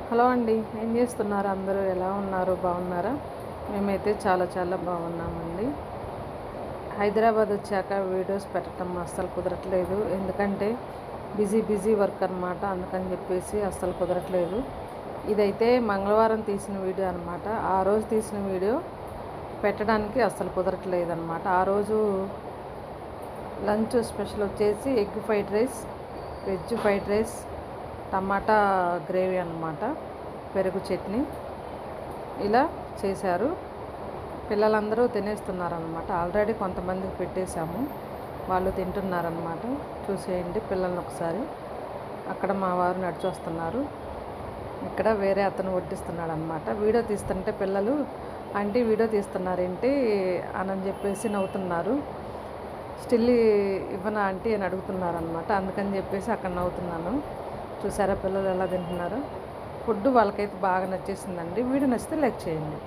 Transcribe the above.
Hello అండి, ఏం చేస్తున్నారు? అందరూ ఎలా ఉన్నారు? బాగున్నారా? మేమైతే చాలా చాలా బాగున్నామండి. హైదరాబాద్ వచ్చాక వీడియోస్ పెట్టడం అస్సలు కుదరట్లేదు. ఎందుకంటే బిజీ వర్క్ అనమాట. అందుకని చెప్పేసి అస్సలు కుదరట్లేదు. ఇదైతే మంగళవారం తీసిన వీడియో అనమాట. ఆ రోజు తీసిన వీడియో పెట్టడానికి అస్సలు కుదరట్లేదు అనమాట. ఆ రోజు లంచ్ స్పెషల్ వచ్చేసి egg fried rice, veg fried rice, tomato gravy అన్నమాట, పెరుగు చట్నీ ఇలా చేశారు. పిల్లలందరూ తినేస్తున్నారనమాట. ఆల్రెడీ కొంతమందికి పెట్టేశాము, వాళ్ళు తింటున్నారనమాట. చూసేయండి పిల్లల్ని ఒకసారి. అక్కడ మా వారు నడిచొస్తున్నారు, ఇక్కడ వేరే అతను వడ్డిస్తున్నాడు అనమాట. వీడియో తీస్తుంటే పిల్లలు ఆంటీ వీడియో తీస్తున్నారేంటి అని చెప్పేసి నవ్వుతున్నారు. స్టిల్ ఇవ్వనా ఆంటీ అని అడుగుతున్నారు అనమాట. అందుకని చెప్పేసి అక్కడ నవ్వుతున్నాను. చూసారా పిల్లలు ఎలా తింటున్నారు? ఫుడ్ వాళ్ళకైతే బాగా నచ్చేసిందండి. వీడియో నచ్చితే లైక్ చేయండి.